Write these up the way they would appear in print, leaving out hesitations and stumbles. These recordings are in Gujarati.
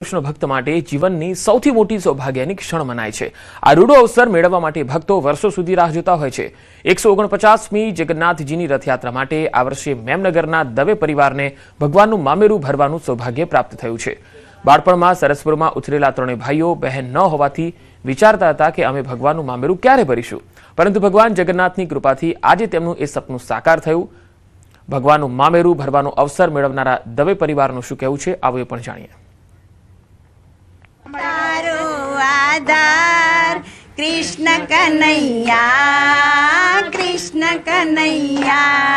કૃષ્ણ ભક્ત માટે જીવનની સૌથી મોટી સૌભાગ્યની ક્ષણ મનાય છે। આ રૂડો અવસર મેળવવા માટે ભક્તો વર્ષો સુધી રાહ જોતા હોય છે। 149મી જગન્નાથજીની રથયાત્રા માટે આ વર્ષે મેમનગરના દવે પરિવારને ભગવાનનું મામેરું ભરવાનું સૌભાગ્ય પ્રાપ્ત થયું છે। બાળપણમાં સરસપુરમાં ઉછરેલા ત્રણેય ભાઈઓ બહેન ન હોવાથી વિચારતા હતા કે અમે ભગવાનનું મામેરું ક્યારે ભરીશું, પરંતુ ભગવાન જગન્નાથની કૃપાથી આજે તેમનું એ સપનું સાકાર થયું। ભગવાનનું મામેરું ભરવાનો અવસર મેળવનારા દવે પરિવારનું શું કહેવું છે, આવો એ પણ જાણીએ। कृष्ण कन्हैया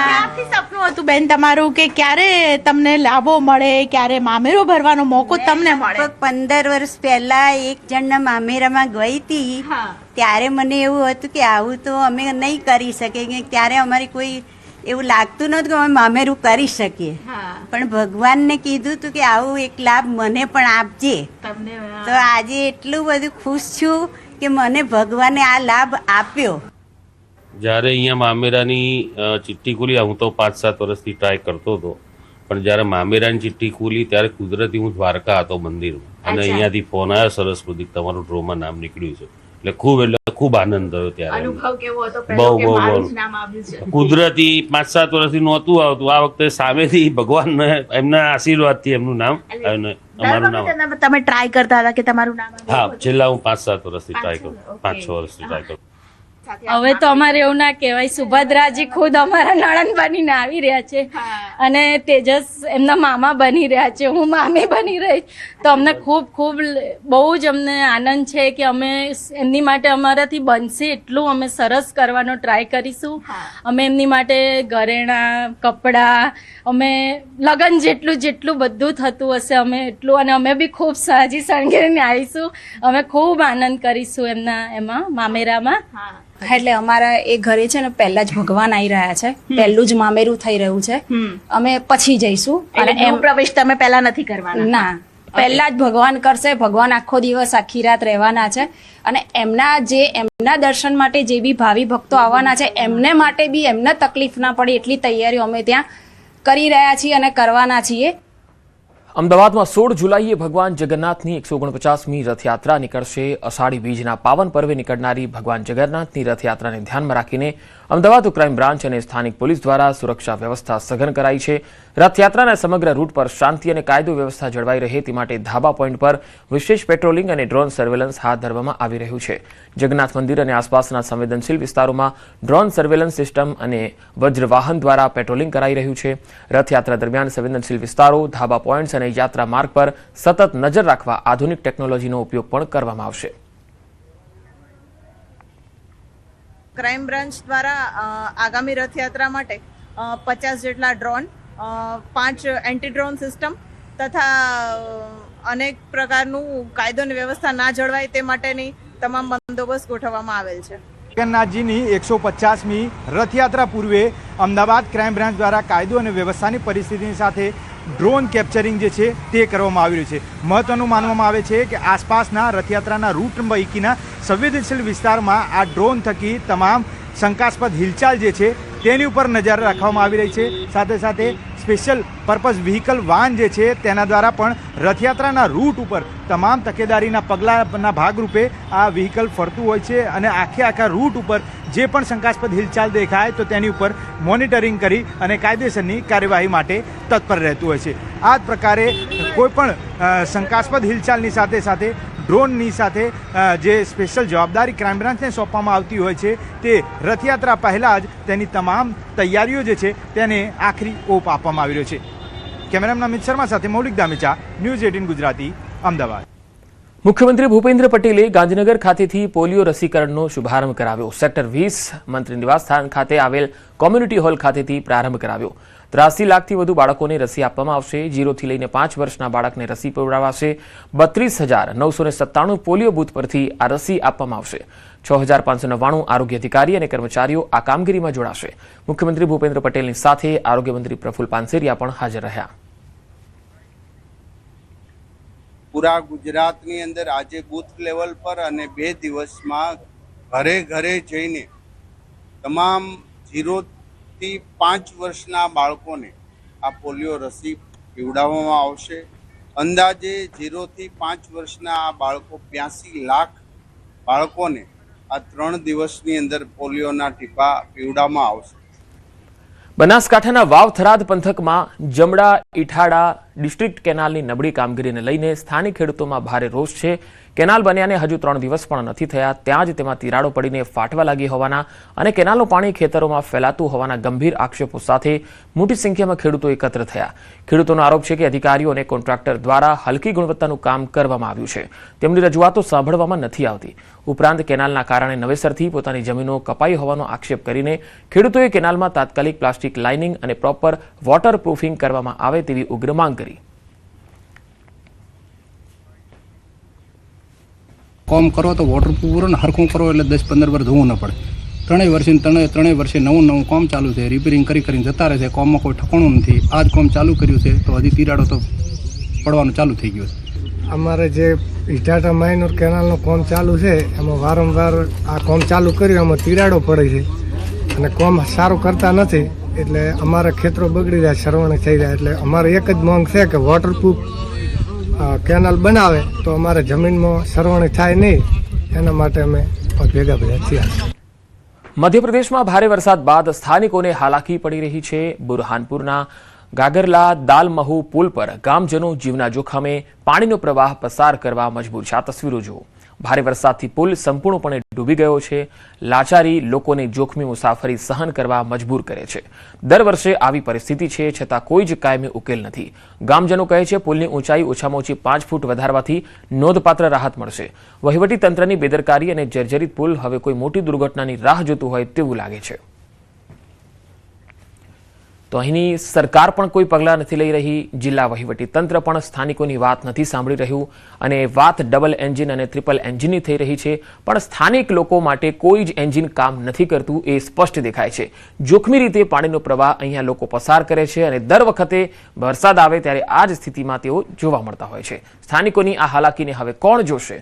ક્યારથી સપનું હતું બેન તમારું કે ક્યારે તમને લાભો મળે, ક્યારે મામેરો ભરવાનો મોકો તમને મળે? 15 વર્ષ પહેલા એક જણના મામેરામાં ગઈ હતી, ત્યારે મને એવું હતું કે આવું તો અમે નહીં કરી શકીએ, ત્યારે અમારી કોઈ એવું લાગતું નહોતું કે અમે મામેરું કરી શકીએ, પણ ભગવાનને કીધું હતું કે આવું એક લાભ મને પણ આપજે। તો આજે એટલું બધું ખુશ છું કે મને ભગવાને આ લાભ આપ્યો। જ્યારે અહીંયા મામેરાની ચિઠ્ઠી ખુલી, હું તો 5-7 વર્ષથી ટ્રાય કરતો હતો, પણ જ્યારે મામેરાની ચિઠ્ઠી ખુલી ત્યારે કુદરતી હું દ્વારકા હતો મંદિરમાં, અને અહીંયાથી ફોન આવ્યો સરસ્વતી તમારું ડ્રોમાં નામ નીકળ્યું છે, એટલે ખૂબ આનંદ થયો। ત્યારે અનુભવ કેવો હતો? બહુ કુદરતી 5-7 વર્ષથી નહોતું આવતું, આ વખતે સામેથી ભગવાન એમના આશીર્વાદથી એમનું નામ અમારું નામ। તમે ટ્રાય કરતા હતા કે તમારું નામ? હા, છેલ્લા હું 5-7 વર્ષથી ટ્રાય કરું, 5-6 વર્ષથી ટ્રાય કરું। હવે તો અમારે એવું ના કહેવાય, સુભદ્રાજી ખુદ અમારા નણંદ બનીને આવી રહ્યા છે અને તેજસ એમના મામા બની રહ્યા છે, હું મામી બની રહી, તો અમને ખૂબ બહુ જ અમને આનંદ છે કે અમે એમની માટે અમારાથી બનશે એટલું અમે સરસ કરવાનો ટ્રાય કરીશું। અમે એમની માટે ઘરેણાં, કપડાં, અમે લગ્ન જેટલું બધું થતું હશે અમે એટલું, અને અમે બી ખૂબ સાજી શણગારીને આવીશું, અમે ખૂબ આનંદ કરીશું એમના એમાં મામેરામાં। એટલે અમારા એ ઘરે છે ને પહેલા જ ભગવાન આવી રહ્યા છે, પહેલું જ મામેરું થઈ રહ્યું છે, અમે પછી જઈશું। અને એમ પ્રવેશ તમે પહેલા નથી કરવાના? ના, પહેલા જ ભગવાન કરશે। ભગવાન આખો દિવસ આખી રાત રહેવાના છે, અને એમના દર્શન માટે જે બી ભાવિ ભક્તો આવવાના છે એમને માટે બી એમને તકલીફ ના પડે એટલી તૈયારીઓ અમે ત્યાં કરી રહ્યા છીએ અને કરવાના છીએ। અમદાવાદમાં 16 જુલાઈએ ભગવાન જગન્નાથની 149મી રથયાત્રા નીકળશે। અષાઢી બીજના પાવન પર્વે નીકળનારી ભગવાન જગન્નાથની રથયાત્રાને ધ્યાનમાં રાખીને અમદાવાદ ક્રાઇમ બ્રાન્ચ અને સ્થાનિક પોલીસ દ્વારા સુરક્ષા વ્યવસ્થા સઘન કરાઈ છે। રથયાત્રાના સમગ્ર રૂટ પર શાંતિ અને કાયદો વ્યવસ્થા જળવાઈ રહે તે માટે ધાબા પોઈન્ટ પર વિશેષ પેટ્રોલિંગ અને ડ્રોન સર્વેલન્સ હાથ ધરવામાં આવી રહ્યું છે। જગન્નાથ મંદિર અને આસપાસના સંવેદનશીલ વિસ્તારોમાં ડ્રોન સર્વેલન્સ સિસ્ટમ અને વજ્રવાહન દ્વારા પેટ્રોલિંગ કરાઈ રહ્યું છે। રથયાત્રા દરમિયાન સંવેદનશીલ વિસ્તારો, ધાબા પોઈન્ટ્સ અને યાત્રા માર્ગ પર સતત નજર રાખવા આધુનિક ટેકનોલોજીનો ઉપયોગ પણ કરવામાં આવશે। ક્રાઇમ બ્રાન્ચ દ્વારા આગામી રથયાત્રા માટે 50 જેટલા ડ્રોન, 5 એન્ટી ડ્રોન સિસ્ટમ તથા અનેક પ્રકારનું કાયદો અને વ્યવસ્થા ના જળવાય તે માટેની તમામ બંદોબસ્ત ગોઠવવામાં આવેલ છે। જગન્નાથજીની 150મી રથયાત્રા પૂર્વે અમદાવાદ ક્રાઇમ બ્રાન્ચ દ્વારા કાયદો અને વ્યવસ્થાની પરિસ્થિતિની સાથે ડ્રોન કેપ્ચરિંગ જે છે તે કરવામાં આવી રહ્યું છે। મહત્વનું માનવામાં આવે છે કે આસપાસના રથયાત્રાના રૂટ પૈકીના સંવેદનશીલ વિસ્તારમાં આ ડ્રોન થકી તમામ શંકાસ્પદ હિલચાલ જે છે તેની ઉપર નજર રાખવામાં આવી રહી છે। સાથે સાથે સ્પેશિયલ પર્પઝ વ્હીકલ વાન જે છે તેના દ્વારા પણ રથયાત્રાના રૂટ ઉપર તમામ તકેદારીના પગલાંના ભાગરૂપે આ વ્હીકલ ફરતું હોય છે, અને આખા રૂટ ઉપર જે પણ શંકાસ્પદ હિલચાલ દેખાય તો તેની ઉપર મોનિટરિંગ કરી અને કાયદેસરની કાર્યવાહી માટે તત્પર રહેતું હોય છે। આ જ પ્રકારે કોઈપણ શંકાસ્પદ હિલચાલની સાથે સાથે ડ્રોનની સાથે જે સ્પેશિયલ જવાબદારી ક્રાઇમ બ્રાન્ચને સોંપવામાં આવતી હોય છે તે રથયાત્રા પહેલાં જ તેની તમામ તૈયારીઓ જે છે તેને આખરી ઓપ આપવામાં આવી રહ્યો છે। કેમેરામેન અમિત શર્મા સાથે મૌલિક દામેચા, ન્યૂઝ 18 ગુજરાતી, અમદાવાદ। મુખ્યમંત્રી ભૂપેન્દ્ર પટેલે ગાંધીનગર ખાતેથી પોલિયો રસીકરણનો શુભારંભ કરાવ્યો। સેક્ટર 20 મંત્રી નિવાસસ્થાન ખાતે આવેલ કોમ્યુનિટી હોલ ખાતેથી પ્રારંભ કરાવ્યો। 83 લાખથી વધુ બાળકોને રસી આપવામાં આવશે। 0 થી લઈને 5 વર્ષના બાળકને રસી પીવડાવાશે। 32,997 પોલિયો બૂથ પરથી આ રસી આપવામાં આવશે। 6,599 આરોગ્ય અધિકારી અને કર્મચારીઓ આ કામગીરીમાં જોડાશે। મુખ્યમંત્રી ભૂપેન્દ્ર પટેલની સાથે આરોગ્ય મંત્રી પ્રફુલ પાનસેરિયા પણ હાજર રહ્યા। પૂરા ગુજરાતની અંદર આજે બૂથ લેવલ પર અને 2 દિવસમાં ઘરે જઈને તમામ 0 થી 5 વર્ષના બાળકોને આ પોલિયો રસી પીવડાવવામાં આવશે। અંદાજે 0 થી 5 વર્ષના આ બાળકો 82 લાખ બાળકોને આ 3 દિવસની અંદર પોલિયોના ટીપા પીવડાવવામાં આવશે. બનાસકાંઠાના વાવ થરાદ પંથકમાં જમડા ઈઠાડા ડિસ્ટ્રિક્ટ કેનાલની નબળી કામગીરીને લઈને સ્થાનિક ખેડૂતોમાં ભારે રોષ છે. કેનાલ બન્યાને હજુ 3 દિવસ પણ નથી થયા, ત્યાં જ તેમાં તિરાડો પડીને ફાટવા લાગી હોવાના અને કેનાલનું પાણી ખેતરોમાં ફેલાતું હોવાના ગંભીર આક્ષેપો સાથે મોટી સંખ્યામાં ખેડૂતો એકત્ર થયા. ખેડૂતોનો આરોપ છે કે અધિકારીઓ અને કોન્ટ્રાક્ટર દ્વારા હલકી ગુણવત્તાનું કામ કરવામાં આવ્યું છે, તેમની રજૂઆતો સાંભળવામાં નથી આવતી. ઉપરાંત કેનાલના કારણે નવેસરથી પોતાની જમીનો કપાઈ હોવાનો આક્ષેપ કરીને ખેડૂતોએ કેનાલમાં તાત્કાલિક પ્લાસ્ટિક લાઇનિંગ અને પ્રોપર વોટર પ્રૂફિંગ કરવામાં આવે તેવી ઉગ્ર માંગ કરી. કોમ કરો તો વોટરપ્રૂફ કરો ને હરખું કરો એટલે 10-15 વર્ષ ધોવું ન પડે. ત્રણેય વર્ષે નવું કોમ ચાલુ છે, રિપેરિંગ કરીને જતા રહે છે, કોમમાં કોઈ ઠકાણું નથી. આજ કોમ ચાલુ કર્યું છે તો હજી તિરાડો તો પડવાનું ચાલુ થઈ ગયું છે. અમારે જે ઈટાટા માઇનોર કેનાલનું કોમ ચાલુ છે એમાં વારંવાર આ કોમ ચાલુ કર્યું એમાં તિરાડો પડે છે અને કોમ સારું કરતા નથી, એટલે અમારા ખેતરો બગડી રહ્યા, સરવણી થઈ રહ્યા. એટલે અમારે એક જ માંગ છે કે વોટરપ્રૂફ કેનાલ બનાવે તો અમારે જમીનમાં સરવણી થાય નહીં, એના માટે અમે ભેગા થયા. મધ્યપ્રદેશમાં ભારે વરસાદ બાદ સ્થાનિકોને હાલાકી પડી રહી છે. બુરહાનપુરના ગાગરલા દાલમહુ પુલ પર ગામજનો જીવના જોખમે પાણીનો પ્રવાહ પસાર કરવા મજબૂર છે. આ તસવીરો જુઓ. ભારે વરસાદથી પુલ સંપૂર્ણપણે ડૂબી ગયો છે. લાચારી લોકોને જોખમી મુસાફરી સહન કરવા મજબૂર કરે છે. દર વર્ષે આવી પરિસ્થિતિ છે, છતાં કોઈ જ કાયમી ઉકેલ નથી. ગામજનો કહે છે પુલની ઊંચાઈ ઓછામાં ઓછી 5 ફૂટ વધારવાથી નોંધપાત્ર રાહત મળશે. વહીવટી તંત્રની બેદરકારી અને જર્જરિત પુલ હવે કોઈ મોટી દુર્ઘટનાની રાહ જોતું હોય તેવું લાગે છે. તો અહીંની સરકાર પણ કોઈ પગલાં નથી લઈ રહી. જિલ્લા વહીવટી તંત્ર પણ સ્થાનિકોની વાત નથી સાંભળી રહ્યું અને વાત ડબલ એન્જિન અને ટ્રિપલ એન્જિનની થઈ રહી છે, પણ સ્થાનિક લોકો માટે કોઈ જ એન્જિન કામ નથી કરતું એ સ્પષ્ટ દેખાય છે. જોખમી રીતે પાણીનો પ્રવાહ અહીંયા લોકો પસાર કરે છે અને દર વખતે વરસાદ આવે ત્યારે આ જ સ્થિતિમાં તેઓ જોવા મળતા હોય છે. સ્થાનિકોની આ હાલાકીને હવે કોણ જોશે